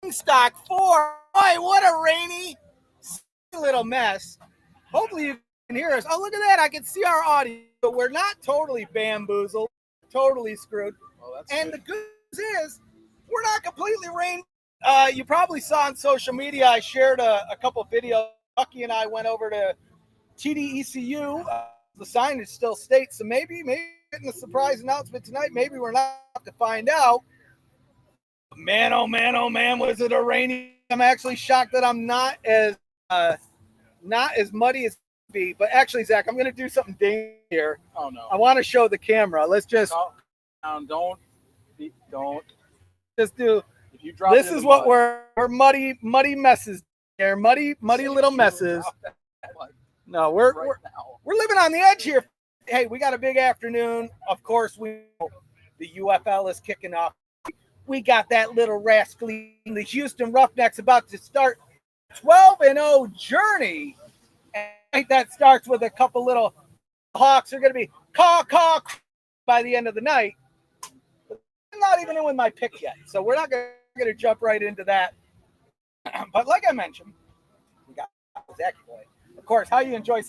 SpringStock 4. Boy, what a rainy little mess. Hopefully you can hear us. Oh, look at that. I can see our audio, but we're not totally bamboozled, totally screwed. Well, and good. The good news is we're not completely rained. You probably saw on social media, I shared a couple of videos. Bucky and I went over to TDECU. The signage still states, so maybe getting a surprise announcement tonight. Maybe we're not to find out. Man, oh man, was it a rainy? I'm actually shocked that I'm not as muddy as it could be. But actually, Zach, I'm going to do something dangerous here. Oh no! I want to show the camera. Let's just don't just do. If you drop this is what we're muddy messes here. Muddy little messes. No, we're living on the edge here. Hey, we got a big afternoon. Of course, the UFL is kicking off. We got that little rascally, the Houston Roughnecks, about to start 12-0 journey. And that starts with a couple little Hawks are going to be caw by the end of the night. I'm not even in with my pick yet, so we're not going to jump right into that. But like I mentioned, we got Zachy Boy. Of course, how you enjoying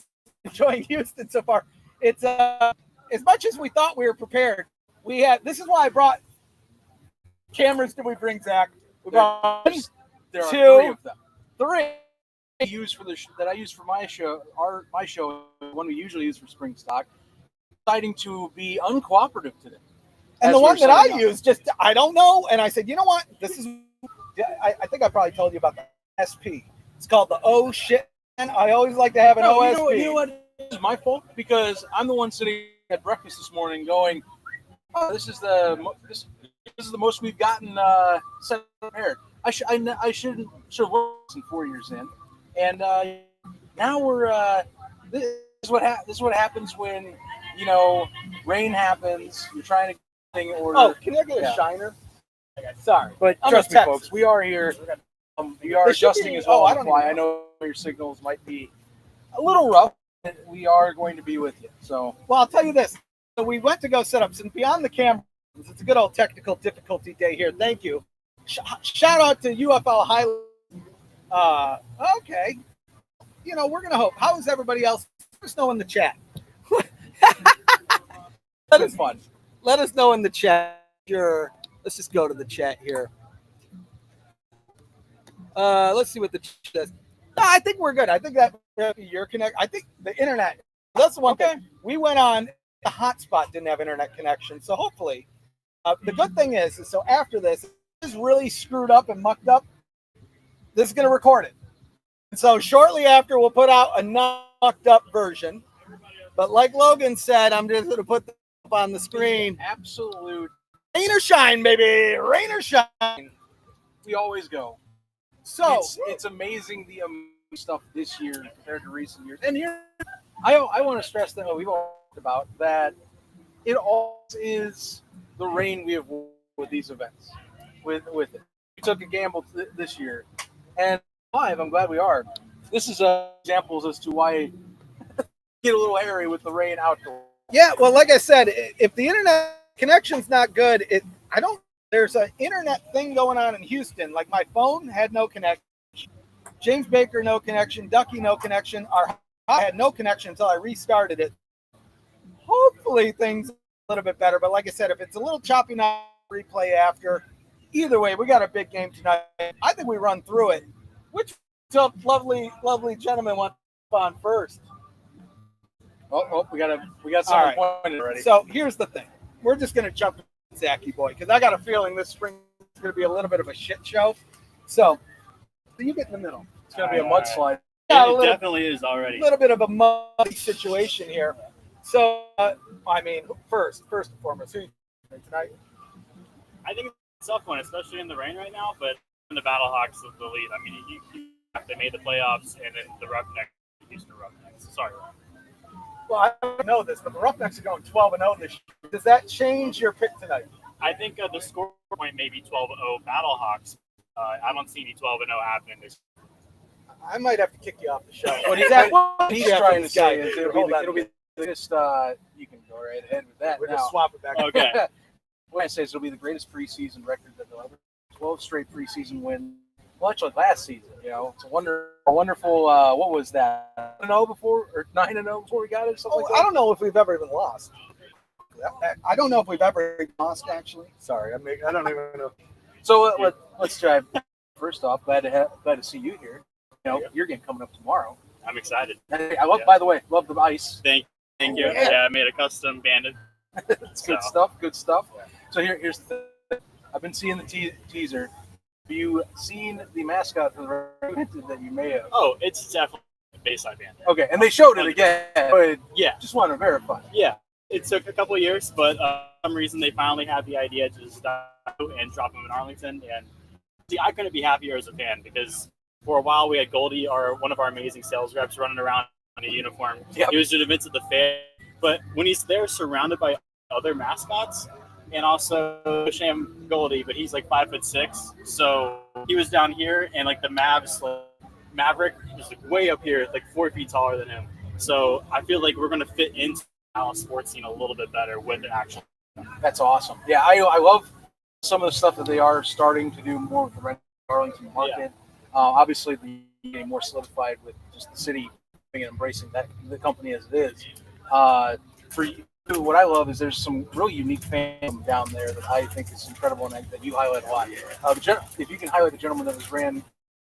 Houston so far? It's as much as we thought we were prepared. This is why I brought cameras. Did we bring Zach? We brought there are two, three of them. Three. I use for my show, my show, one we usually use for SpringStock, deciding to be uncooperative today. And the one that I use, I don't know. And I said, you know what? This is, I think I probably told you about the SP. It's called the O shit. And I always like to have an OSP. You know what? It's my fault because I'm the one sitting at breakfast this morning going, oh, this is the most we've gotten set prepared. I should have worked in 4 years in. And now we're this is what happens when rain happens. You're trying to get thing order. Oh, can I get a shiner? Sorry, but trust me, folks, we are here. We are adjusting as well. I know your signals might be a little rough. We are going to be with you. So, well, I'll tell you this. So we went to go set up, and beyond the camera, it's a good old technical difficulty day here. Thank you. Shout out to UFL Highland. Okay. We're going to hope. How is everybody else? Let us know in the chat. Let us know in the chat. Sure. Let's just go to the chat here. Let's see what the chat says. No, I think we're good. I think that your connect. I think the internet. That's the one thing. We went on. The hotspot didn't have internet connection, so hopefully. The good thing is so after this is really screwed up and mucked up. This is going to record it. And so shortly after, we'll put out a non-mucked up version. But like Logan said, I'm just going to put this up on the screen. Absolute rain or shine, baby. Rain or shine. We always go. So it's amazing the stuff this year compared to recent years. And here, I want to stress that we've all talked about that. It all is the rain we have with these events. With it, we took a gamble this year, and I'm glad we are. This is examples as to why get a little hairy with the rain outdoors. Yeah, well, like I said, if the internet connection's not good, there's an internet thing going on in Houston. Like my phone had no connection. James Baker, no connection. Ducky, no connection. I had no connection until I restarted it. Hopefully things are a little bit better. But like I said, if it's a little choppy now, replay after. Either way, we got a big game tonight. I think we run through it. Which lovely gentleman wants on first? Oh, we got someone pointed already. So here's the thing. We're just going to jump to Zachy Boy because I got a feeling this spring is going to be a little bit of a shit show. So you get in the middle. It's going to be a mudslide. Yeah, it definitely is already. A little bit of a muddy situation here. So, first and foremost, who are you tonight? I think it's a tough one, especially in the rain right now, but in the Battlehawks of the lead. I mean, they made the playoffs, and then the Roughnecks, Houston Roughnecks. Sorry. Well, I don't know this, but the Roughnecks are going 12-0 this year. Does that change your pick tonight? I think the score point may be 12-0 Battlehawks. I don't see any 12-0 happening this year. I might have to kick you off the show. What he's trying to say is it'll be the greatest. You can go right ahead with that. We're just swap it back. Okay. What I say is it'll be the greatest preseason record that they'll ever. 12 straight preseason wins. well, actually last season. It's a wonderful. What was that? 9-0 before or 9-0 before we got it? Or something like that? I don't know if we've ever even lost. I don't know if we've ever lost, actually. Sorry, I don't even know. So let's drive. First off, glad to see you here. Your game coming up tomorrow. I'm excited. I love, by the way, love the ice. Thank you. Yeah. Yeah, I made a custom bandit. It's good stuff. Good stuff. So here's the thing. I've been seeing the teaser. Have you seen the mascot for the event that you may have? Oh, it's definitely a Bayside bandit. Okay, and they showed it again. But Yeah. Just want to verify. Yeah. It took a couple of years, but for some reason they finally had the idea to just and drop him in Arlington. And see, I couldn't be happier as a fan because for a while we had Goldie, one of our amazing sales reps, running around in a uniform. Yep. He was doing events at the fair, but when he's there surrounded by other mascots, and also Sham Goldie, but he's like 5'6", so he was down here, and like the Maverick was like way up here, like 4 feet taller than him. So I feel like we're going to fit into the sports scene a little bit better with the action. That's awesome. Yeah, I love some of the stuff that they are starting to do more with the Arlington market. Yeah. Obviously, getting more solidified with just the city and embracing the company as it is. For you, what I love is there's some really unique fandom down there that I think is incredible and that you highlight a lot. If you can highlight the gentleman that was ran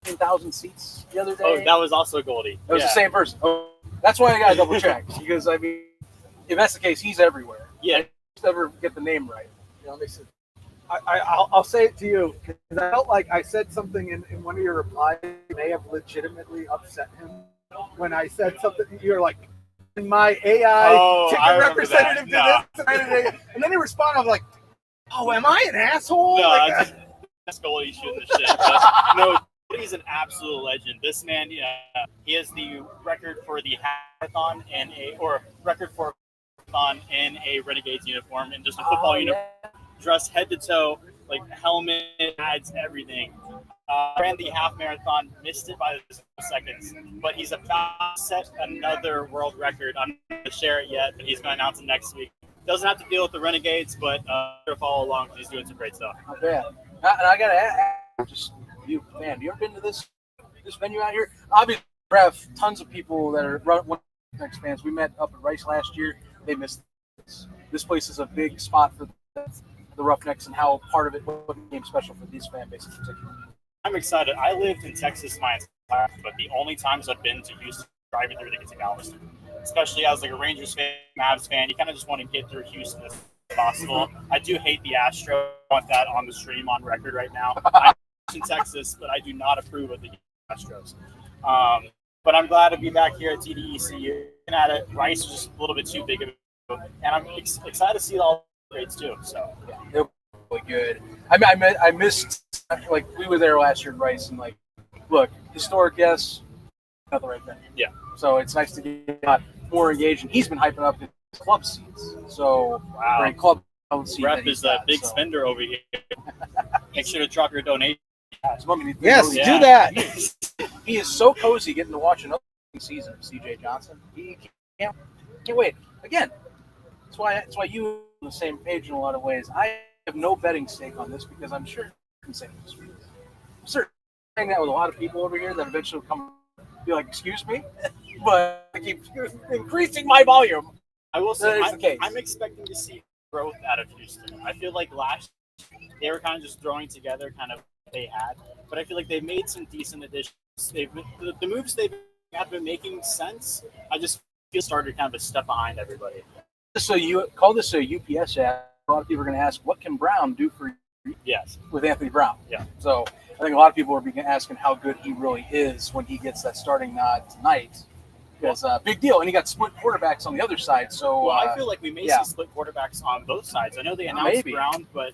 10,000 seats the other day. Oh, that was also Goldie. That was the same person. Oh, that's why I got to double check because I mean, if that's the case, he's everywhere. Yeah. I just never get the name right. I'll say it to you because I felt like I said something in one of your replies that may have legitimately upset him when I said something. You're like, my AI ticket representative did this, and then he responded. I was like, "Oh, am I an asshole?" No, like, that's Goldie shooting the shit. But no, Goldie's an absolute legend. This man, he has the record for the hackathon record for in a Renegades uniform and just a football uniform, dressed head to toe, like helmet, pads, everything. Ran the half marathon, missed it by seconds, but he's about to set another world record. I'm not going to share it yet, but he's going to announce it next week. Doesn't have to deal with the Renegades, but follow along because he's doing some great stuff. Not bad. And I got to ask, just you, man, have you ever been to this venue out here? Obviously, we have tons of people that are Roughnecks fans. We met up at Rice last year. They missed this. This place is a big spot for the Roughnecks and how part of it became special for these fan bases in particular. I'm excited. I lived in Texas my entire life, but the only times I've been to Houston, driving through to get to Galveston, especially as like a Rangers fan, Mavs fan, you kind of just want to get through Houston as possible. I do hate the Astros. I want that on the stream on record right now. I'm in Texas, but I do not approve of the Astros. But I'm glad to be back here at TDEC. Looking at it, Rice is just a little bit too big of a, and I'm excited to see all the grades too. So yeah, they're really good. I missed, like, we were there last year at Rice, and like, look, historic, yes, not the right thing. Yeah. So it's nice to get more engaged, and he's been hyping up his club seats. So wow, great club seat. Rep is a big spender over here. Make sure to drop your donation. Yes, do that. He is so cozy getting to watch another season of CJ Johnson. He can't wait. Again, that's why you are on the same page in a lot of ways. I have no betting stake on this because I'm sure you can say this. I'm certain saying that with a lot of people over here that eventually will come and be like, "Excuse me," but I keep increasing my volume. I will say That is the case. I'm expecting to see growth out of Houston. I feel like last year they were kind of just throwing together kind of what they had, but I feel like they've made some decent additions. The moves they have been making sense. I just feel started kind of a step behind everybody. So you call this a UPS ad. A lot of people are going to ask, what can Brown do for you? Yes. With Anthony Brown? Yeah. So I think a lot of people are asking how good he really is when he gets that starting nod tonight. Because big deal. And he got split quarterbacks on the other side. So I feel like we may see split quarterbacks on both sides. I know they announced Brown, but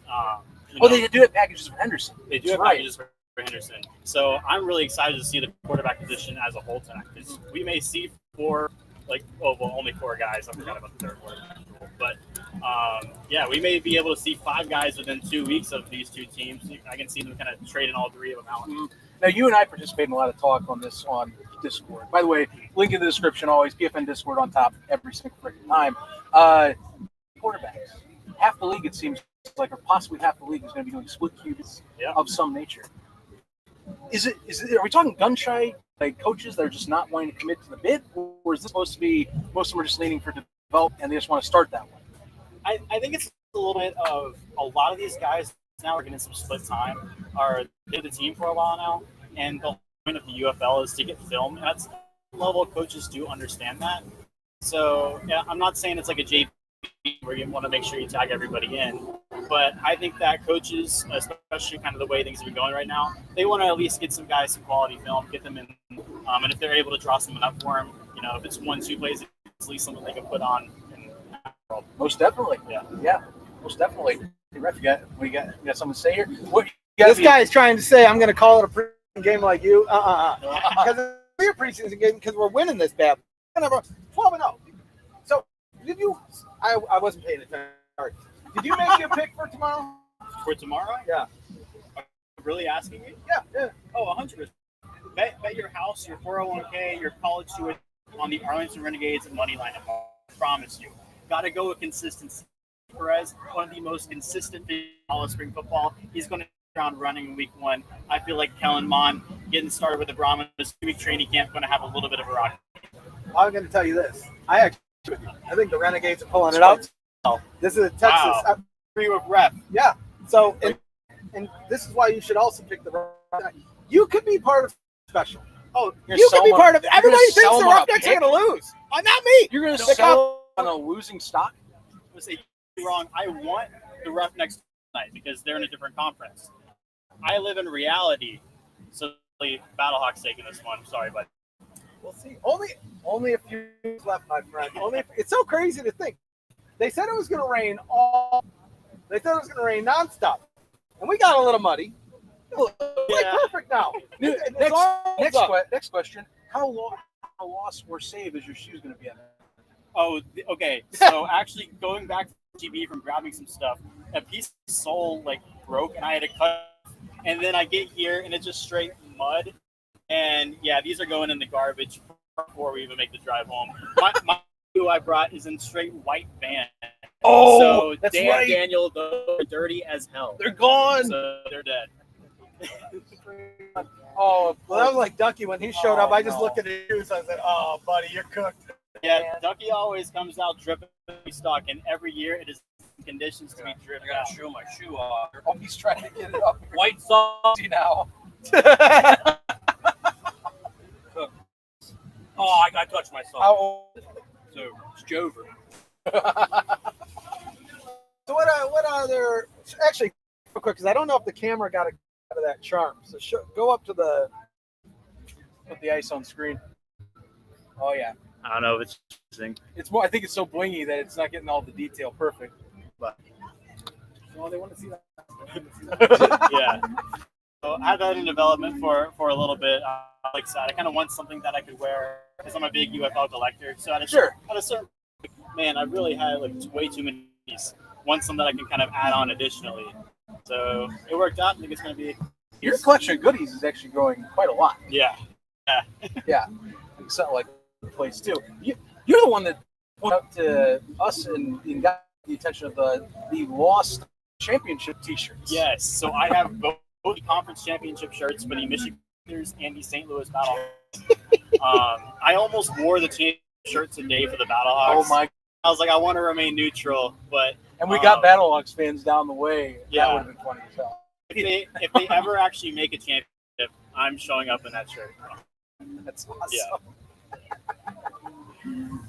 they do have packages for Henderson. They do have packages for Henderson. So I'm really excited to see the quarterback position as a whole tonight. Because we may see only 4 guys. I forgot about the third quarterback. But we may be able to see 5 guys within 2 weeks of these two teams. I can see them kind of trading all 3 of them out. Mm-hmm. Now, you and I participate in a lot of talk on this on Discord. By the way, link in the description always. PFN Discord on top every single freaking time. Quarterbacks. Half the league, it seems like, or possibly half the league is going to be doing split QBs of some nature. Is it? Are we talking gun shy like coaches that are just not wanting to commit to the bid, or is this supposed to be most of them are just leaning for development and they just want to start that way? I think it's a little bit of a lot of these guys now are getting some split time, are they're the team for a while now, and the whole point of the UFL is to get film. And that's level coaches do understand that. So yeah, I'm not saying it's like a JV where you want to make sure you tag everybody in, but I think that coaches, especially kind of the way things are going right now, they want to at least get some guys some quality film, get them in, and if they're able to draw someone up for them, if it's 1-2 plays, it's at least something they can put on. Most definitely. Yeah, most definitely. Hey, Ref, you got something to say here? This guy is trying to say I'm going to call it a preseason game like you. Because it's a preseason game because we're winning this bad. 12-0. So did you? I wasn't paying attention. Did you make your pick for tomorrow? For tomorrow? Yeah. Are you really asking me? Yeah. Oh, 100%. Bet your house, your 401k, your college tuition on the Arlington Renegades money line. I promise you. Got to go with consistency. Perez, one of the most consistent in all of spring football. He's going to hit around running in week 1. I feel like Kellen Mond getting started with the Brahmas 2-week training camp going to have a little bit of a rock. I'm going to tell you this. I think the Renegades are pulling it out. This is a Texas. Wow. I agree with Ref. Yeah. So, and this is why you should also pick the. You could be part of special. Oh, you could be part of. Everybody thinks the Roughnecks are going to lose. Not me. You're going to sell on a losing stock. I'm going to say wrong. I want the Roughnecks tonight because they're in a different conference. I live in reality, so Battlehawks taking this one. I'm sorry, but we'll see. Only a few days left, my friend. It's so crazy to think. They said it was going to rain They said it was going to rain nonstop, and we got a little muddy. It's perfect now. Next question: How lost or saved is your shoes going to be at? Oh, okay. So actually, going back to GB from grabbing some stuff, a piece of sole broke, and I had to cut. And then I get here, and it's just straight mud. And yeah, these are going in the garbage before we even make the drive home. My shoe I brought is in straight white Van. Oh, so that's Dan, right. Daniel, they're dirty as hell. They're gone. So they're dead. Well, that was like Ducky when he showed up. I just looked at his shoes. I said, "Oh, buddy, you're cooked." Yeah, Ducky always comes out dripping stock, and every year it is conditions to be dripped out. I gotta show my shoe off. Oh, he's trying to get it up. White saucy now. I touched myself. How old? So it's Jover. So what other? Actually, real quick, because I don't know if the camera got out of that charm. So go up to put the ice on screen. Oh yeah. I don't know if it's interesting. It's more. I think it's so blingy that it's not getting all the detail perfect. But they want to see that. Yeah. So I had that in development for a little bit. Like I said, I kind of want something that I could wear because I'm a big UFL collector. So at a certain, man, I really had way too many. Want some that I can kind of add on additionally. So it worked out. I think it's going to be. Your collection of goodies is actually growing quite a lot. Yeah. Yeah. It's not like the place too. You're the one that pointed out to us and got the attention of the lost championship T-shirts. Yes. So I have both the conference championship shirts for the Michigan and the St. Louis Battlehawks. I almost wore the championship shirt today for the Battlehawks. Oh my! I was like, I want to remain neutral, but and we got Battlehawks fans down the way. Yeah, that would have been funny as hell. If they ever actually make a championship, I'm showing up in that shirt. That's awesome.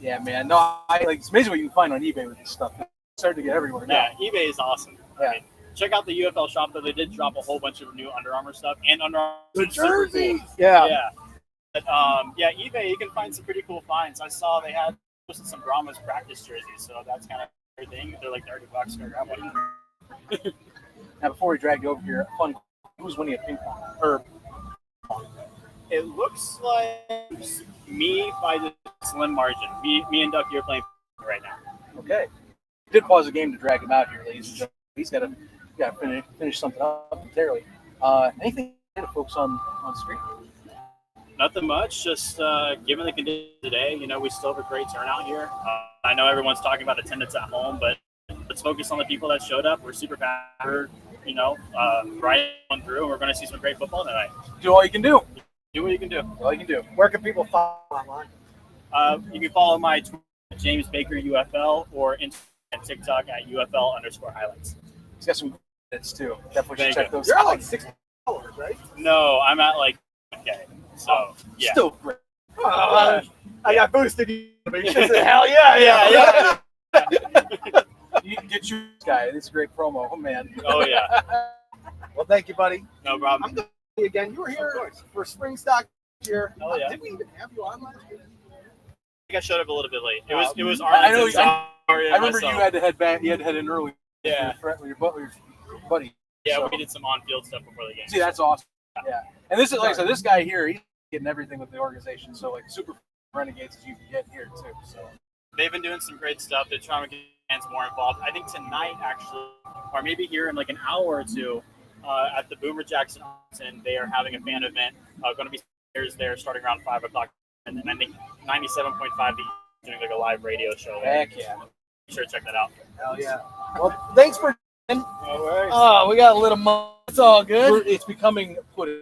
Yeah, man. No, it's amazing what you can find on eBay with this stuff. It's starting to get everywhere now. Yeah, eBay is awesome. Yeah. I mean, check out the UFL shop though. They did drop a whole bunch of new Under Armour stuff and Under Armour. The jerseys. Cool. Yeah. Yeah. But, eBay, you can find some pretty cool finds. I saw they had posted some Brahmas practice jerseys, so that's kind of their thing. They're like $30 to grab one. Now, before we drag you over here, fun. Who's winning a ping pong? Or it looks like me by the slim margin. Me and Ducky are playing right now. Okay. Did pause the game to drag him out here, ladies and gentlemen. He's got to finish something up momentarily. Anything to folks on screen? Nothing much. Just given the conditions today, we still have a great turnout here. I know everyone's talking about attendance at home, but let's focus on the people that showed up. We're super fast. right on through, and we're going to see some great football tonight. Do all you can do. Do what you can do. All you can do. Where can people follow online? You can follow my Twitter at James Baker UFL or Instagram and TikTok at UFL_highlights. He's got some minutes too. Definitely should check those You're out. at like 6 followers, right? No, I'm at like okay. So yeah. Still great. I got boosted. You said, hell yeah. You can get you this guy. This is a great promo. Oh man. Oh yeah. Well, thank you, buddy. No problem. I'm going to see you again. You were here for SpringStock here. Oh yeah. Did we even have you on last year? I think I showed up a little bit late. It was I know. Arlington. I remember you had to head back. You had to head in early. Yeah. With your buddy. Yeah, So- we did some on-field stuff before the game. See, that's awesome. Yeah. And this is like I said, this guy here, he's getting everything with the organization. So like super renegades as you can get here too. So They've been doing some great stuff. They're trying to get fans more involved. I think tonight, actually, or maybe here in like an hour or two, at the Boomer Jackson, Austin, they are having a fan event. Going to be there starting around 5 o'clock, and then I think 97.5 doing like a live radio show. heck yeah. Be sure to check that out. Hell yeah. Well, thanks for. No worries. Oh, we got a little money. It's all good. It's becoming pudding.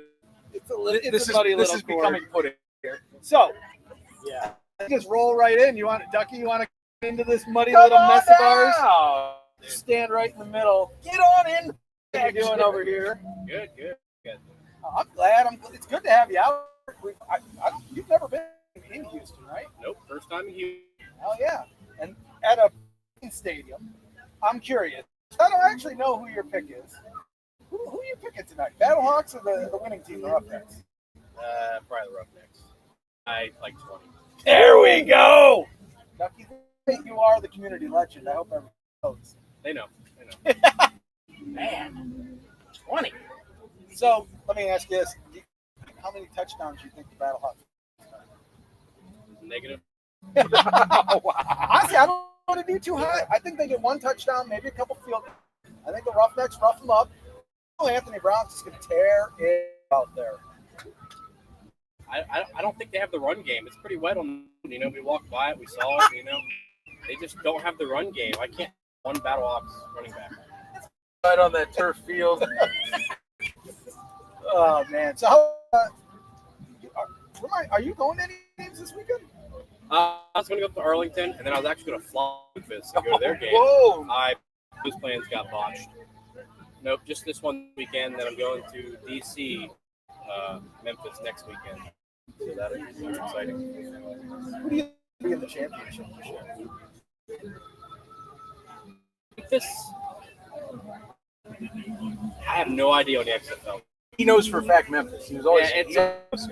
It's a little. This is becoming pudding here. So, Yeah. just roll right in. You want Ducky? You want to get into this muddy little mess of ours? Stand right in the middle. Get on in. What are you doing over here? Good. I'm glad. It's good to have you out. You've never been in Houston, right? Nope. First time in Houston. Hell yeah. And at a stadium. I'm curious. I don't actually know who your pick is. Who are you picking tonight? Battlehawks or the winning team, the Roughnecks? Probably the Roughnecks. I like 20. There we go. Ducky, you are the community legend. I hope everyone knows. They know. Man, 20. So let me ask you this: how many touchdowns do you think the Battlehawks? Negative. Honestly, I don't want to be too high. I think they get one touchdown, maybe a couple field. I think the Roughnecks rough them up. Anthony Brown's just going to tear it out there. I don't think they have the run game. It's pretty wet on. We walked by it, we saw it. They just don't have the run game. I can't one Battlehawks running back. Right on that turf field. Oh man! So, are you going to any games this weekend? I was going to go up to Arlington, and then I was actually going to fly to Memphis to go to their game. Whoa! Those plans got botched. Nope, just this one weekend. Then I'm going to D.C., Memphis next weekend. So that'll be super exciting. Who do you be in the championship this year? Memphis. I have no idea on the XFL. He knows for a fact Memphis. He was always Memphis.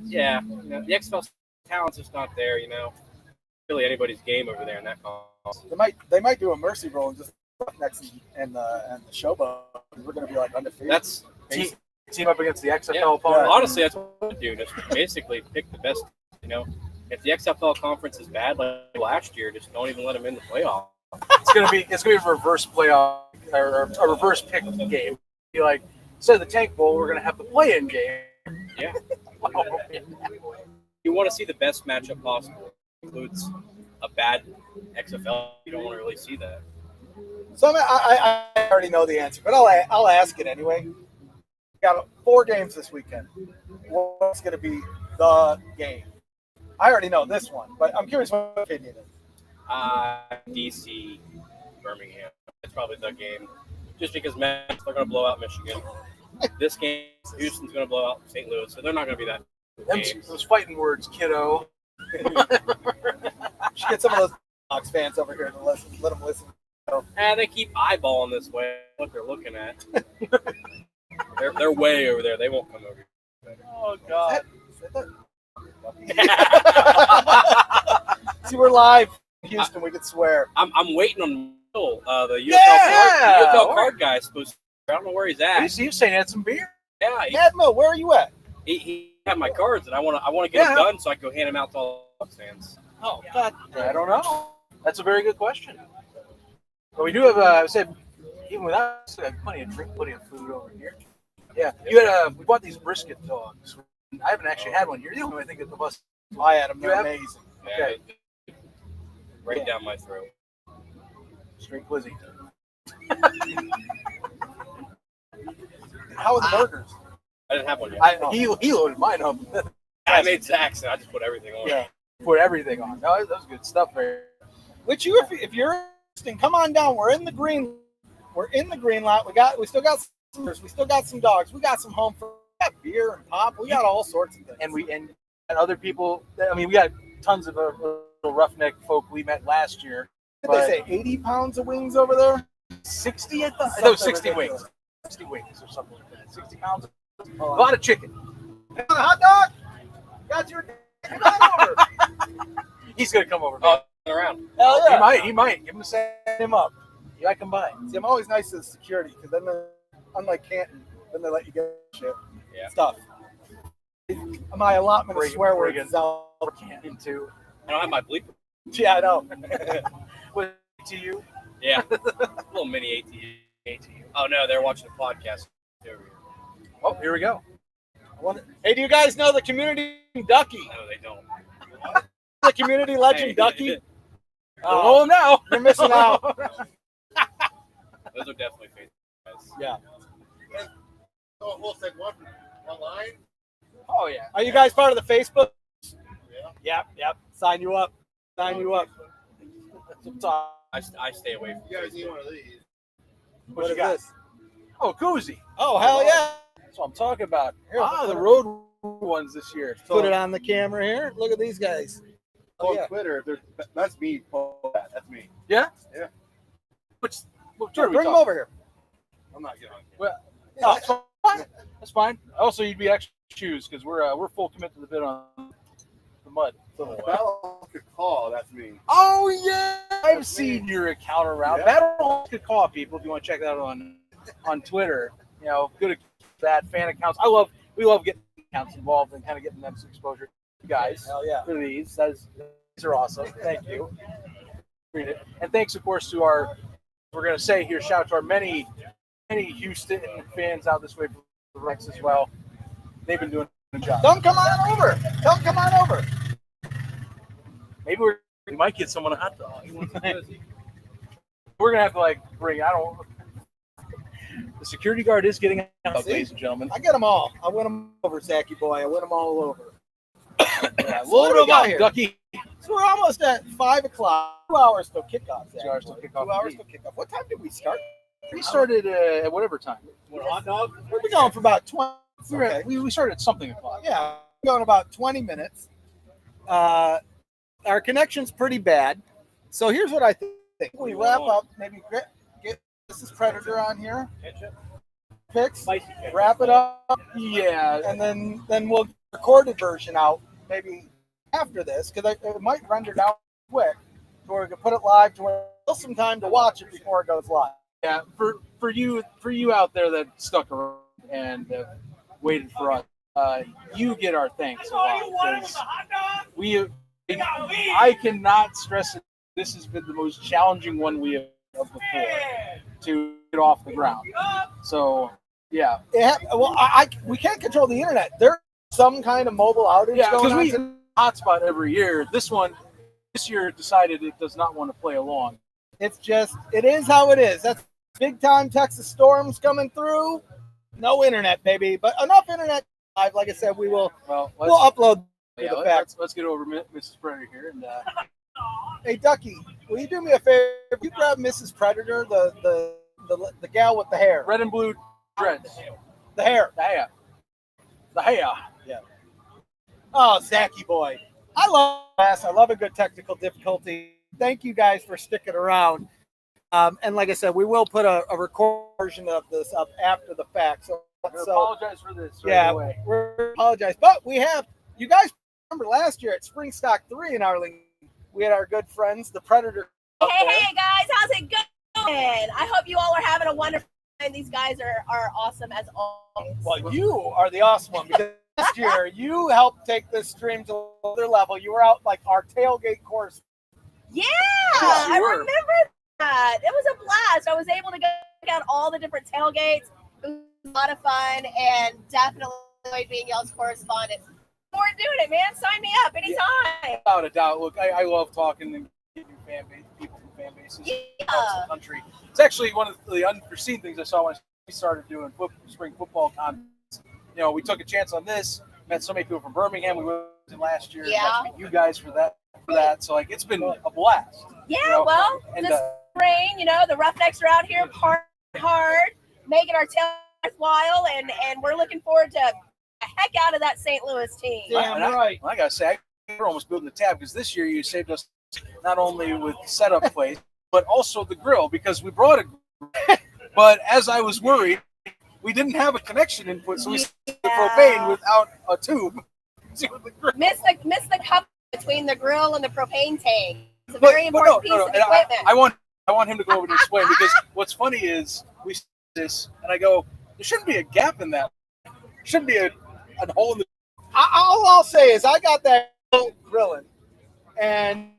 Yeah. The XFL talent's just not there. Really anybody's game over there in that conference. They might do a mercy roll and just next and the showboat. We're going to be like undefeated. That's team up against the XFL opponent. Honestly, that's what I do. Just basically pick the best. If the XFL conference is bad like last year, just don't even let them in the playoff. It's gonna be a reverse playoff or a reverse pick game. Be like, instead of the Tank Bowl, we're gonna have the play-in game. Yeah. You want to see the best matchup possible. It includes a bad XFL. You don't want to really see that. So I already know the answer, but I'll ask it anyway. Got 4 games this weekend. What's going to be the game? I already know this one, but I'm curious what your opinion is. DC, Birmingham. It's probably the game. Just because they're going to blow out Michigan. This game, Houston's going to blow out St. Louis, so they're not going to be that. Those fighting words, kiddo. Should get some of those Fox fans over here to listen. Let them listen. And they keep eyeballing this way. What they're looking at. They're way over there. They won't come over here. Oh God! See, we're live in Houston. We could swear. I'm waiting on the UFL card guy. Supposed to, I don't know where he's at. He's saying he had some beer. Yeah, Admo, where are you at? He had my cards, and I want to get them done so I can go hand them out to all the fans. Oh God! I don't know. That's a very good question. But we do have, I said, even without, we have plenty of food over here. Yeah, you had we bought these brisket dogs. I haven't actually had one. You're the only one I think at the bus. I had them. They're amazing. Okay. Right down my throat. Straight Blizzy. How are the burgers? I didn't have one yet. He loaded mine up. I made Zach's and I just put everything on. Yeah, put everything on. No, that was good stuff there. Which if you're interested, come on down. We're in the green lot. We still got some dogs. We got some home food. We got beer and pop. We got all sorts of things. And other people. I mean, we got tons of little roughneck folk we met last year. Did they say 80 pounds of wings over there? 60 at the. No, 60 wings. 60 wings or something like that. 60 pounds. A lot of chicken. Hey, hot dog. Got your. Come on over. He's gonna come over. Around. Hell yeah. He might. Give him a set him up. You might come by. See, I'm always nice to the security because then, unlike Canton, then they let you get shit. Yeah. Stuff. My allotment of swear words Friggin' is out. Canton too. I don't have my bleeper. Yeah, I know. What to you? Yeah. A little mini ATU. Oh no, they're watching the podcast over here. Oh, here we go. Hey, do you guys know the community Ducky? No, they don't. The community legend Ducky? Oh, no. You're missing out. Those are definitely Facebook guys. Yeah. So we'll say one line. Oh, yeah. Are you guys part of the Facebook? Yeah. Yep. Sign you up. I stay away from You guys need one of these. What you is got? this? Oh, koozie. Oh, hell yeah. That's what I'm talking about. Here, The road ones this year. Put it on the camera here. Look at these guys. Oh, On yeah. Twitter, that's me. That's me. Yeah? Yeah. Sure, bring them over here. I'm not getting on camera. Well, Oh, that's fine. That's fine. Also, you'd be extra shoes because we're full commit to the bit on the mud. So if Battle could call, that's me. Oh yeah, I've seen your account around. Yeah. Battlehawks could call people if you want to check that out on Twitter. You know, good at that fan accounts. We love getting accounts involved and kind of getting them some exposure. You guys, Hell yeah. for these are awesome. Thank you. Read it. And thanks, of course, to our. We're gonna say here, shout out to our many Houston fans out this way for the Rex as well. They've been doing a good job. Tell them come on over. Tell them come on over. Maybe we might get someone a hot dog. We're gonna have to bring. The security guard is getting out, See? ladies and gentlemen. I get them all. I win them over, Zachy boy. I win them all over. Yeah, So what do we got here? Ducky. So we're almost at 5 o'clock. 2 hours till kickoff. Zachy 2 hours boy. till kickoff, 2 hours indeed. till kickoff. What time did we start? We started at whatever time. What, hot dog? We've been going for about 20. We started at something o'clock. Yeah, going about 20 minutes. Our connection's pretty bad. So here's what I think. We wrap up, maybe get Mrs. Predator on here. Picks, wrap it up, Yeah. and then we'll record the version out maybe after this because it might render down quick to where we can put it live to where there's some time to watch it before it goes live. Yeah. For you out there that stuck around and waited for us, you get our thanks a lot. 'Cause I cannot stress it. This has been the most challenging one we have before to get off the ground. So yeah. We can't control the internet. There's some kind of mobile outage Yeah, going because on. we hotspot every year. This year decided it does not want to play along. It is how it is. That's big time Texas storms coming through. No internet, baby, but enough internet live. Like I said, we'll upload the facts. Let's get over Mrs. Predator here and Hey, Ducky, will you do me a favor? If you grab Mrs. Predator, the gal with the hair, red and blue dreads. the hair. The hair. Oh, Zachy boy, I love this. I love a good technical difficulty. Thank you guys for sticking around. And like I said, we will put a record version of this up after the fact. So apologize for this. We apologize, but we have. You guys remember last year at SpringStock 3 in Arlington, we had our good friends, the Predator. Hey guys, how's it going? I hope you all are having a wonderful time. These guys are awesome as always. Well, you are the awesome one because last year you helped take this stream to another level. You were out like our tailgate course. Yeah, Yes, you I were. remember that. It was a blast. I was able to go check out all the different tailgates. It was a lot of fun and definitely enjoyed being y'all's correspondent. More doing it, man. Sign me up anytime. Without a doubt. Look, I love talking and getting people from fan bases across the country. It's actually one of the unforeseen things I saw when I we started doing spring football contests, we took a chance on this. Met so many people from Birmingham. We went to last year. Yeah. Got to meet you guys for that. So it's been a blast. Yeah, well, and this rain, the Roughnecks are out here hard, making our tail worthwhile, and we're looking forward to a heck out of that St. Louis team. Damn right. I gotta say, we're almost building the tab because this year you saved us not only with setup place, but also the grill because we brought a grill. But as I was worried, we didn't have a connection input, so we started the propane without a tube. Miss the cup between the grill and the propane tank. It's a very important piece of equipment. I want him to go over and explain because what's funny is we see this and I go, there shouldn't be a gap in that. There shouldn't be a hole in the. All I'll say is I got that grilling, and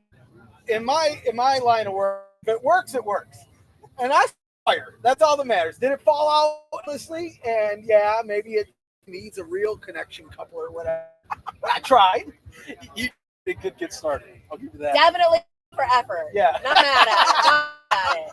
in my line of work, if it works, it works, and I fire. That's all that matters. Did it fall out honestly? And yeah, maybe it needs a real connection coupler or whatever. But I tried. It could get started. I'll give you that. Definitely for effort. Yeah. Not mad at it.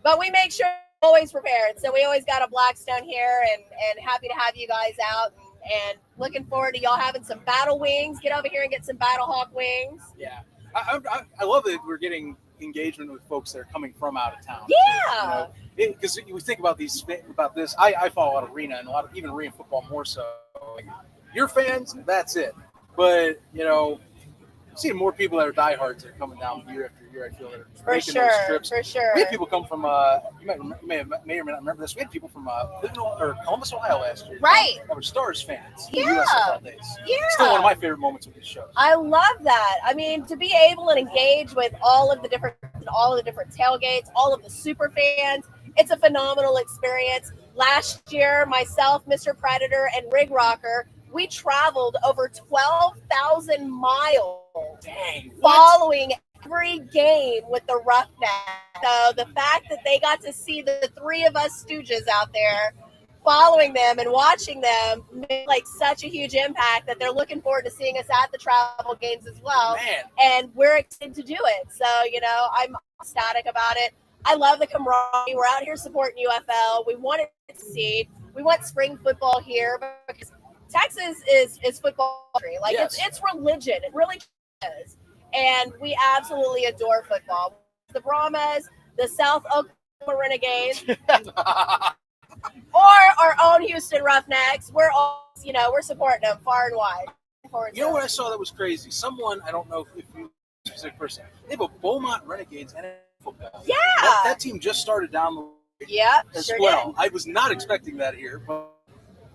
But we make sure we're always prepared. So we always got a Blackstone here and happy to have you guys out and looking forward to y'all having some battle wings. Get over here and get some Battlehawk wings. Yeah. I love that we're getting engagement with folks that are coming from out of town. Yeah. Because you think about this. I follow a lot of arena and even arena football more so. Like, you're fans, that's it. But seeing more people that are diehards that are coming down year after year, I feel that are making those trips. For sure. We had people come from you may or may not remember this. We had people from Columbus, Ohio last year. Right. That were Stars fans. Yeah. USFL days. Yeah. Still one of my favorite moments of this show. I love that. I mean, to be able to engage with all of the different tailgates, all of the super fans, it's a phenomenal experience. Last year, myself, Mr. Predator, and Rig Rocker, we traveled over 12,000 miles following every game with the Roughnecks. So the fact that they got to see the three of us stooges out there following them and watching them made such a huge impact that they're looking forward to seeing us at the travel games as well. Man. And we're excited to do it. So, I'm ecstatic about it. I love the camaraderie. We're out here supporting UFL. We want it to succeed. We want spring football here because Texas is football country. It's religion. It really is. And we absolutely adore football. The Brahmas, the South Oklahoma Renegades, or our own Houston Roughnecks. We're all, we're supporting them far and wide. You know what I saw that was crazy? Someone, I don't know if you specific person, they have a Beaumont Renegades and football. Yeah. That team just started down the way. Yeah, as sure well. did. I was not expecting that here, but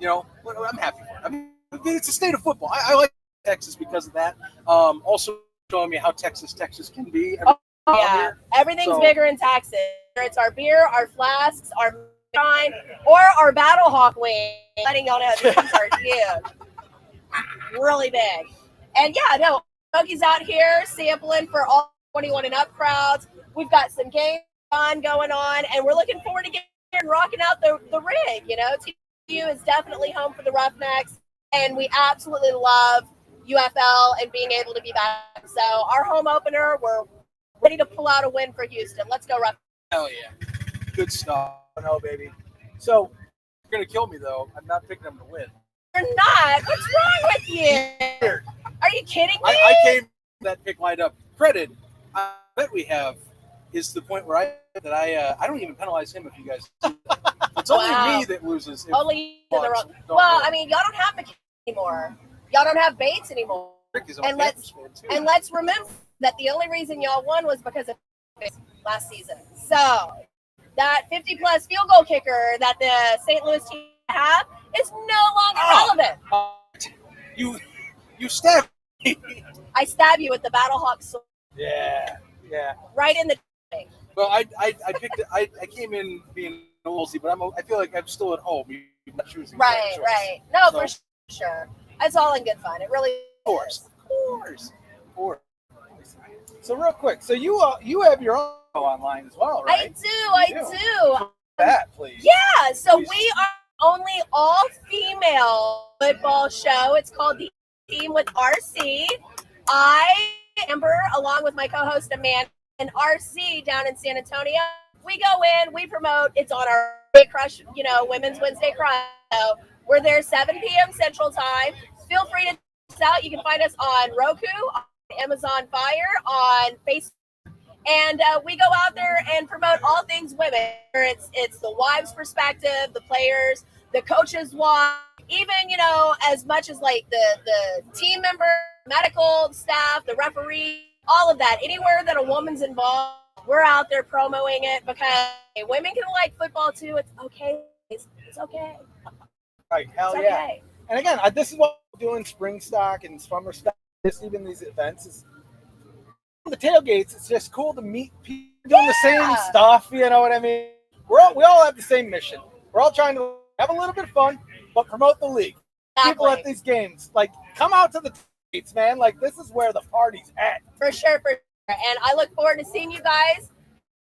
I'm happy for it. I mean, it's a state of football. I like Texas because of that. Also showing me how Texas can be. Yeah, everything's bigger in Texas. It's our beer, our flasks, our shine, or our Battlehawk wing. Letting y'all know these are huge, really big. And Smokey's out here sampling for all 21 and up crowds. We've got some game fun going on, and we're looking forward to getting here and rocking out the rig. TU is definitely home for the Roughnecks, and we absolutely love UFL and being able to be back. So our home opener, we're ready to pull out a win for Houston. Let's go, Roughnecks. Hell yeah. Good stuff. No, baby. So you're going to kill me, though. I'm not picking them to win. You're not. What's wrong with you? Are you kidding me? I came that pick lined up. Credit, I bet we have, is the point where I don't even penalize him if you guys do that. It's only me that loses. Only in the wrong. Well, I mean, y'all don't have McKinney anymore. Y'all don't have Bates anymore. And let's remember that the only reason y'all won was because of last season. So that 50-plus field goal kicker that the St. Louis team have is no longer relevant. You stabbed me. I stab you with the Battlehawks sword. Yeah. Right in the. Well, I picked it. I came in being nosy, but I feel like I'm still at home. You're not choosing. Right. No, for sure. That's all in good fun. It really. Of course. So real quick, so you have your own online as well, right? I do. That, please. Yeah. So we are only all-female football show. It's called The Team with RC. I, Amber, along with my co-host Amanda, and RC down in San Antonio. We go in, we promote. It's on our Crush, Women's Wednesday Crush. So we're there 7 p.m. Central Time. Feel free to check us out. You can find us on Roku, on Amazon Fire, on Facebook. And we go out there and promote all things women. It's the wives' perspective, the players, the coaches' wives, even, as much as like the team member, medical staff, the referee, all of that. Anywhere that a woman's involved, we're out there promoting it because women can like football too. It's okay. It's okay. Right. Hell It's yeah. okay. And again, this is what we're doing spring stock and summer stock. Even these events is the tailgates. It's just cool to meet people doing the same stuff. You know what I mean? We all have the same mission. We're all trying to have a little bit of fun, but promote the league. Exactly. People at these games, like, come out to the tailgates, man. Like, this is where the party's at. For sure. And I look forward to seeing you guys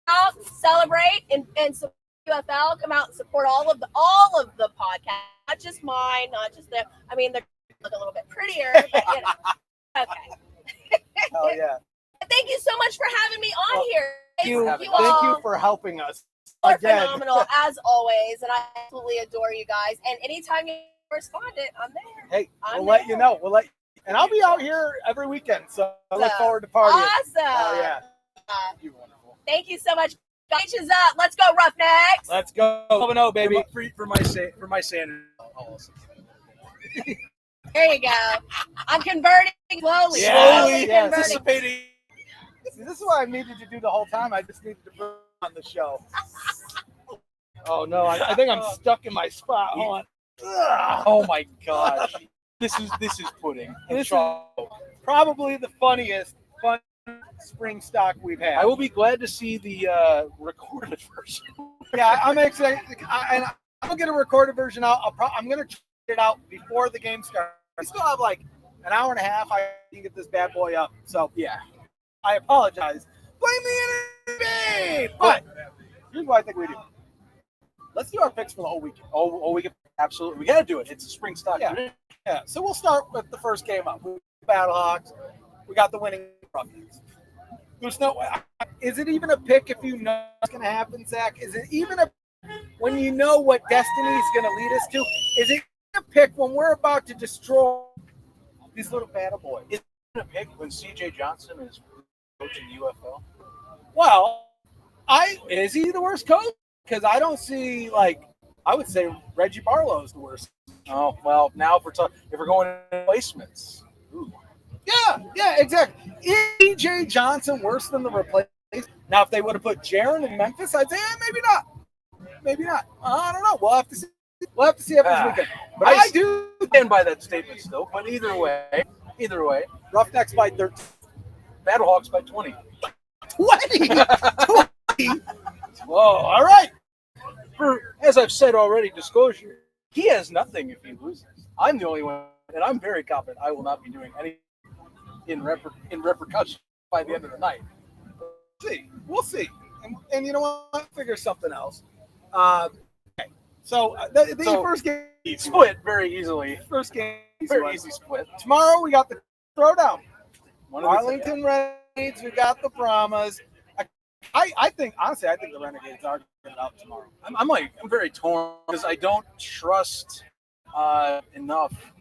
out, celebrate, and support UFL. Come out and support all of the podcasts, not just mine, not just them. I mean, they look a little bit prettier, but okay. Hell yeah. Thank you so much for having me on here. Thank you all for helping us. are Again. phenomenal as always, and I absolutely adore you guys. And anytime you correspond it, I'm there. Hey, I'm we'll let you there. know. And I'll be out here every weekend, so I look forward to partying. Awesome. Oh yeah. You're wonderful. Tup. Beaches up. Let's go, Roughnecks. Let's go. 11-0, baby. For my sanity. There you go. I'm converting slowly. Yeah. Slowly Yeah. converting. Anticipating. See, this is what I needed to do the whole time. I just needed to bring on the show. Oh no, I think I'm stuck in my spot. Hold on. Ugh. Oh my gosh. This is pudding. This is probably the funniest spring stock we've had. I will be glad to see the recorded version. Yeah, I'm excited. And I'm gonna get a recorded version out. I'm gonna try it out before the game starts. We still have like an hour and a half. I can get this bad boy up. So yeah, I apologize. Blame the enemy. But here's what I think we do. Let's do our picks for the whole weekend. Oh, we can absolutely. We got to do it. It's a spring stock. Yeah. Yeah. So we'll start with the first game up. We got Battlehawks. We got the winning Roughnecks. There's no. Is it even a pick if you know what's going to happen, Zach? Is it even a when you know what destiny is going to lead us to? Is it a pick when we're about to destroy these little battle boys? Is it a pick when C.J. Johnson is coaching UFL? Well, is he the worst coach? Because I don't see I would say Reggie Barlow is the worst. Oh well, now if we're going to placements. Ooh. Yeah, exactly. Is C.J. Johnson worse than the replacement? Now, if they would have put Jaron in Memphis, I'd say maybe not. Maybe not. I don't know. We'll have to see. After this weekend. But I do stand by that statement still. But either way, Roughnecks by 13. Battlehawks by 20. 20. 20. Whoa! All right. As I've said already, disclosure. He has nothing if he loses. I'm the only one, and I'm very confident I will not be doing anything in repercussion by the end of the night. We'll see. And you know what? I'll figure something else. Okay. So the first game split very easily. First game very easy split. Tomorrow we got the throwdown. Arlington Renegades. We got the Brahmas. I think the Renegades are getting out tomorrow. I'm very torn because I don't trust enough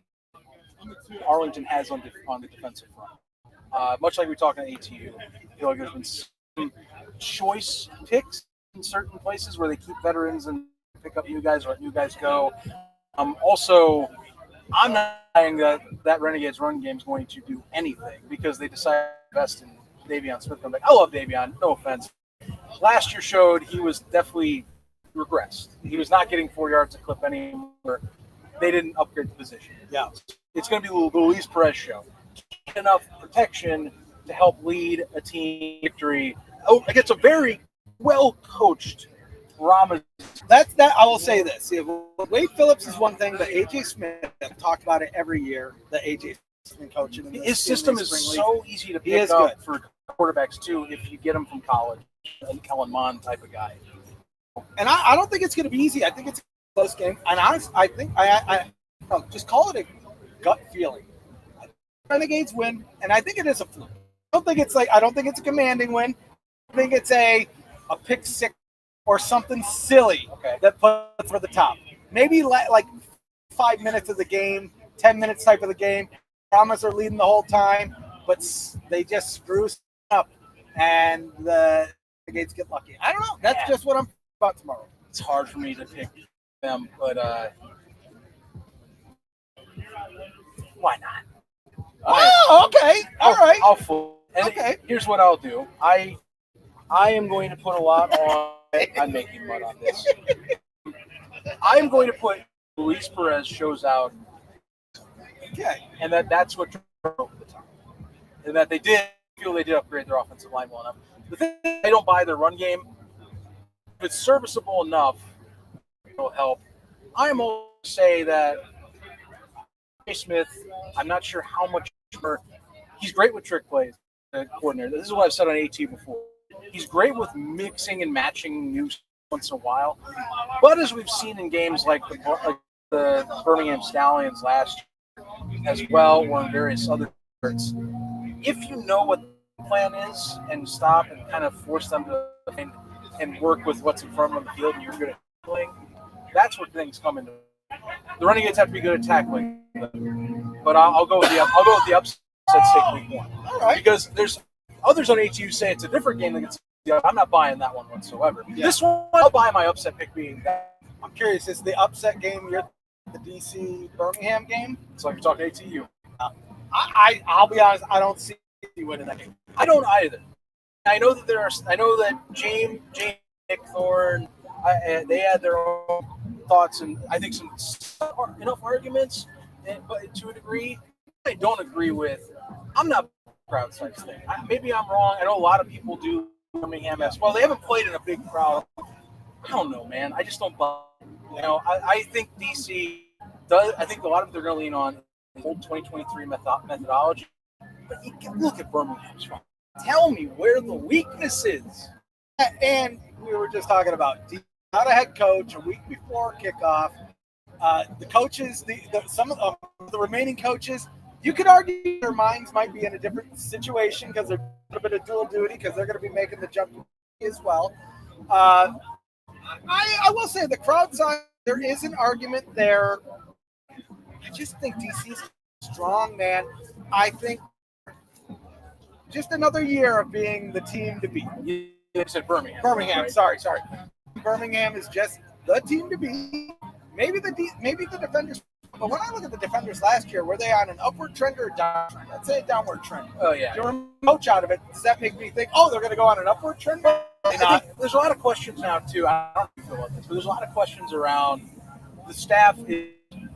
Arlington has on the defensive front. Much like we talked on ATU, I feel like there's been some choice picks in certain places where they keep veterans and pick up new guys or let new guys go. Also, I'm not saying that Renegades run game is going to do anything because they decided to invest in Davion Smith. I love Davion, no offense. Last year showed he was definitely regressed. He was not getting 4 yards a clip anymore. They didn't upgrade the position. Yeah. It's going to be the Luis Perez show. Enough protection to help lead a team victory against a very well-coached Rama. That I will say this. See, Wade Phillips is one thing, but AJ Smith, I've talked about it every year, that AJ has been coaching. His system is so easy to pick up for quarterbacks, too, if you get them from college. A Kellen Mond type of guy. And I don't think it's going to be easy. I think it's a close game. And honestly, I think I just call it a gut feeling. Renegades win, and I think it is a fluke. I don't think it's a commanding win. I think it's a pick six or something silly that puts for the top. Maybe like 5 minutes of the game, 10 minutes type of the game. Promise are leading the whole time, but they just screw up, and the Gates get lucky. I don't know. That's just what I'm about tomorrow. It's hard for me to pick them, but why not? Oh, okay. All right. I'll fool. Okay. Here's what I'll do. I am going to put a lot on. I'm making mud on this. I am going to put Luis Perez shows out. Okay. And that's what drove the time. And that they did upgrade their offensive line well enough. The thing is, they don't buy their run game. If it's serviceable enough, it'll help. I'm going to say that Smith, I'm not sure how much he's great with trick plays, the coordinator. This is what I've said on AT before. He's great with mixing and matching new once in a while. But as we've seen in games like the Birmingham Stallions last year as well, or in various other efforts, if you know what the plan is and stop and kind of force them to think and work with what's in front of them on the field and you're good at tackling, that's where things come into. The Renegades have to be good at tackling, but I'll go with the upset stake week 1. All right. Because there's others on ATU say it's a different game than I'm not buying that one whatsoever. Yeah. This one, I'll buy my upset pick being that. I'm curious, is the upset game the DC Birmingham game? It's like you're talking ATU. I'll be honest, I don't see DC winning that game. I don't either. I know that James Nick Thorne, they had their own thoughts and I think some enough arguments, but to a degree, I don't agree with. I'm not crowd size thing. Maybe I'm wrong. I know a lot of people do Birmingham as well. They haven't played in a big crowd. I don't know, man. I just don't buy. I think DC does. I think a lot of it they're going to lean on the old 2023 methodology. But you can look at Birmingham's front. Tell me where the weakness is. And we were just talking about not a head coach a week before kickoff. The coaches, some of the remaining coaches, you could argue their minds might be in a different situation because they're a little bit of dual duty because they're going to be making the jump as well. I will say the crowd size, there is an argument there. I just think DC's strong, man. I think just another year of being the team to beat. You said Birmingham. Birmingham, right? sorry. Birmingham is just the team to beat. Maybe the defenders. But when I look at the defenders last year, were they on an upward trend or a downward trend? I'd say a downward trend. Oh, yeah. To remove coach out of it, does that make me think, they're going to go on an upward trend? There's a lot of questions now, too. I don't know if you feel about this, but there's a lot of questions around the staff is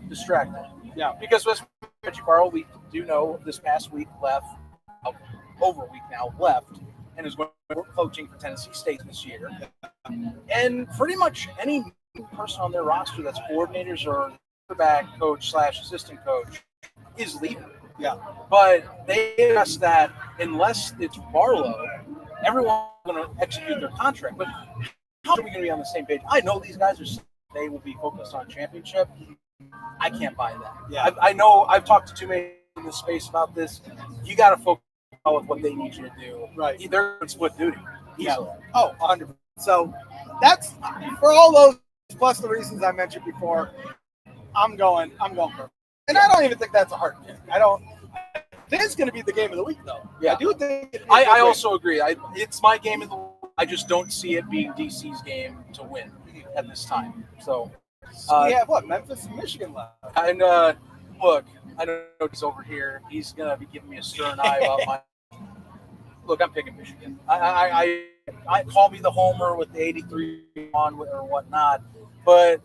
distracted. Yeah. Because with Reggie Barlow, we do know this past week left, over a week now, left, and is going to work coaching for Tennessee State this year. And pretty much any person on their roster that's coordinators or quarterback coach / assistant coach is leaving. Yeah. But they asked that unless it's Barlow, everyone's going to execute their contract. But how are we going to be on the same page? I know these guys they will be focused on championship. I can't buy that. Yeah. I know I've talked to too many in this space about this. You got to focus on what they need you to do. Right. They're in split duty. Easily. Yeah. Oh, 100%. So that's for all those plus the reasons I mentioned before. I'm going for it. And I don't even think that's a hard pick. It is going to be the game of the week, though. Yeah. I do think. I also agree. It's my game of the week. I just don't see it being DC's game to win at this time. So we have Memphis and Michigan left. And look, I know he's over here. He's gonna be giving me a stern eye about my. Look, I'm picking Michigan. I call me the homer with the 83 on or whatnot, but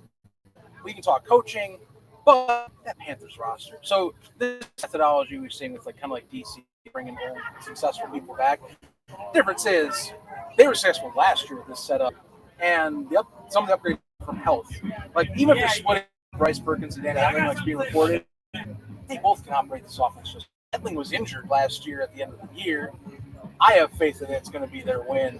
we can talk coaching. But that Panthers roster. So this methodology we've seen with kind of like DC bringing old successful people back. Difference is they were successful last year with this setup, and some of the upgrades from health. Like even if you're splitting Bryce Perkins and Dan Edling, like being reported, they both can operate this offense. Just Edling was injured last year at the end of the year. I have faith that it's going to be their win,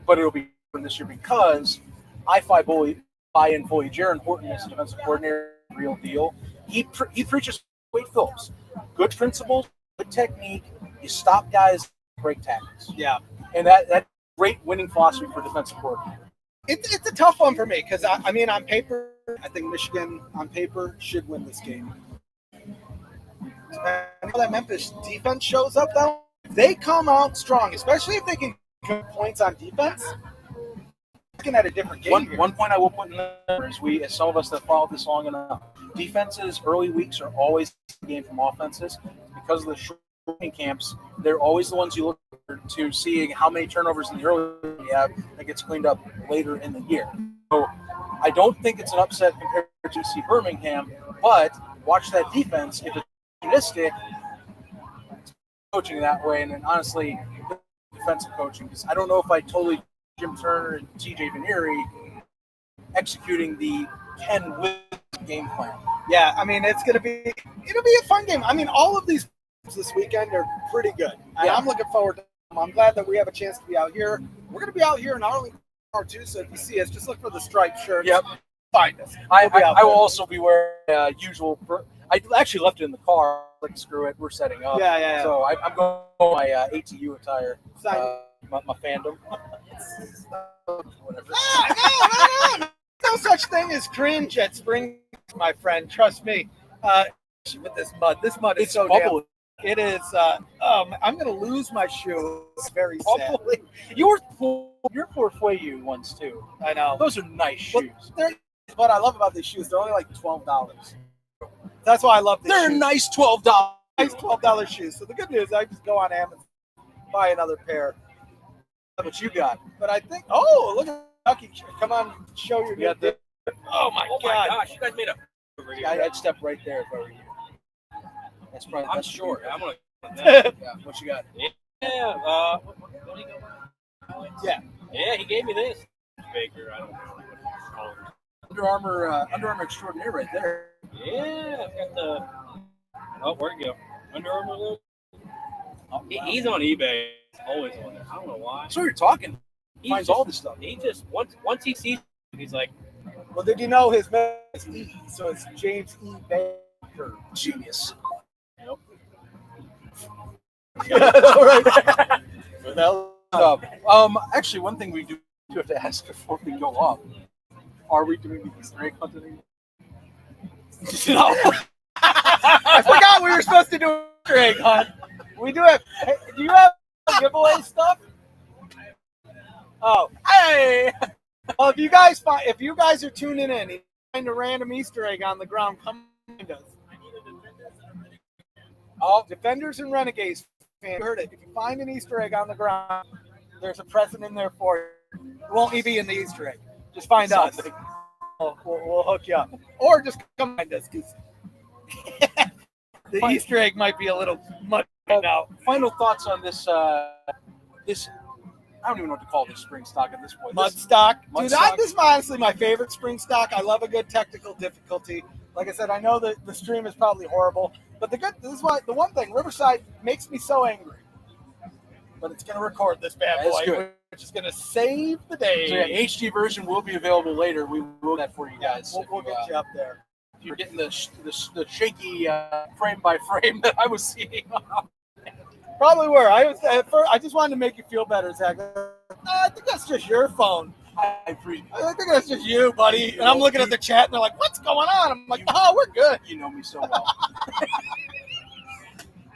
but it'll be for this year because I buy in fully. Jaron Horton is a defensive coordinator, real deal. He preaches Wade Phillips, good principles, good technique. You stop guys, break tackles. Yeah. And that great winning philosophy for defensive coordinator. It's a tough one for me because I mean, on paper, I think Michigan on paper should win this game. I know that Memphis defense shows up though. If they come out strong, especially if they can get points on defense. Looking at a different game. One point I will put in there is as some of us that followed this long enough, defenses early weeks are always the game from offenses because of the short training camps. They're always the ones you look to seeing how many turnovers in the early you have that gets cleaned up later in the year. So I don't think it's an upset compared to UC Birmingham, but watch that defense. If it's opportunistic, coaching that way, and then honestly, defensive coaching, because I don't know if I totally Jim Turner and TJ Vanieri executing the Ken Wiz game plan. Yeah, I mean it'll be a fun game. I mean, all of these this weekend are pretty good. And I'm looking forward to them. I'm glad that we have a chance to be out here. We're going to be out here in Arlington too, so if you see us, just look for the striped shirts. Yep. Find us. I will also be wearing usual. I actually left it in the car. Like, screw it, we're setting up. Yeah. So I'm going my ATU attire. My fandom. Whatever. No. No such thing as cringe at spring, my friend. Trust me. With this mud is so bubbly. It is. I'm going to lose my shoe. It's very sad. Bubbly. Your poor Fueyu ones too. I know. Those are nice shoes. What I love about these shoes, they're only like $12. That's why I love these They're shoes. nice $12. Nice $12 shoes. So the good news, I just go on Amazon, buy another pair. That's what you got. But I think, look at Kentucky. Come on, show your You got good. Oh my God! gosh, you guys made a. I'd step right there if I were you. That's probably. I'm that's short. I'm gonna. Yeah. What you got? Yeah. What do you go? Yeah. He gave me this. Baker. I don't know what it's called. Under Armour extraordinaire right there. Yeah. I've got the. Oh, where'd it go? Under Armour. He's on eBay. Always on there. I don't know why. So you're talking. He finds all this stuff. He just once he sees, he's like, Well, did you know his name is E? So it's James E. Baker. Genius. All right. Actually, one thing we do have to ask before we go off: are we doing the Easter egg hunting? No. I forgot we were supposed to do an Easter egg hunt. We do have. Hey, do you have giveaway stuff? Oh, hey! Well, if you guys are tuning in, and you find a random Easter egg on the ground, come find us. All Defenders and Renegades fans, you heard it. If you find an Easter egg on the ground, there's a present in there for you. It won't be in the Easter egg. Just find us. We'll hook you up, or just come find us because the Easter egg might be a little much right now. Final thoughts on this. This. I don't even know what to call this spring stock at this point. Mud stock. Mud Dude, stock. this is honestly my favorite spring stock. I love a good technical difficulty. Like I said, I know that the stream is probably horrible, but the one thing, Riverside makes me so angry. But it's going to record this bad That's boy, good. which is going to save the day. So yeah, HD version will be available later. We will do that for you guys. We'll get you up there. If you're getting the shaky frame by frame that I was seeing. Probably were. I just wanted to make you feel better, Zach. I think that's just your phone. I think that's just you, buddy. And I'm looking at the chat, and they're like, "What's going on?" I'm like, "Oh, we're good." You know me so well.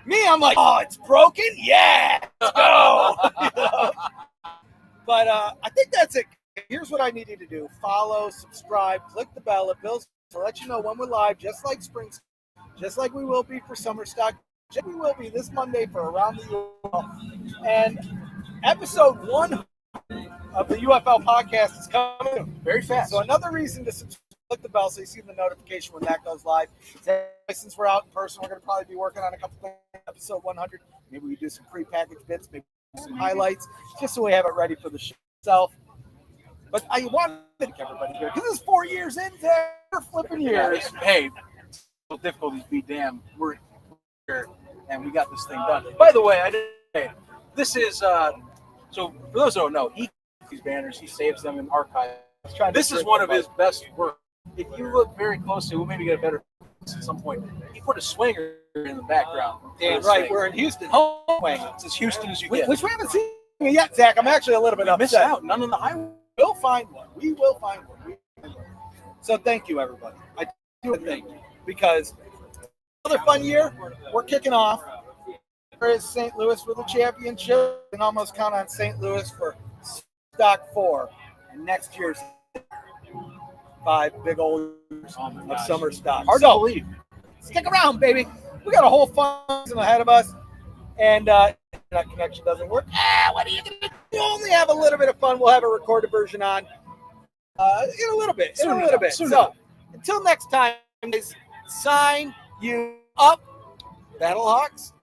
Me, I'm like, "Oh, it's broken? Yeah, let's go." You know? But I think that's it. Here's what I need you to do: follow, subscribe, click the bell. It bills to let you know when we're live, just like spring, just like we will be for summer stock. We will be this Monday for Around the UFL. And episode 1 of the UFL podcast is coming very fast. So another reason to click the bell so you see the notification when that goes live. Since we're out in person, we're going to probably be working on a couple things. Episode 100. Maybe we do some prepackaged bits, maybe some highlights, just so we have it ready for the show itself. But I want to thank everybody here because this is 4 years in there. Flipping years. Hey, difficulties be damned. We're here and we got this thing done. By the way, this is so for those who don't know, he these banners, he saves them in archive. This is one of his best work. If you look very closely, we'll maybe get a better at some point. He put a swinger in the background. Damn right, we're in Houston. It's as Houston as you get. Which we haven't seen yet, Zach. I'm actually a little bit Miss upset. out. None on the highway. We'll find one. We will find one. So thank you, everybody. I do thank you because another fun year. We're kicking off. There is St. Louis for the championship. You can almost count on St. Louis for Stock 4. And next year's 5 big old years of summer stock. Hard to believe. Stick around, baby. We got a whole fun season ahead of us. And that connection doesn't work. What are you going to do? We only have a little bit of fun. We'll have a recorded version on in a little bit. So until next time, guys, sign you up, Battlehawks.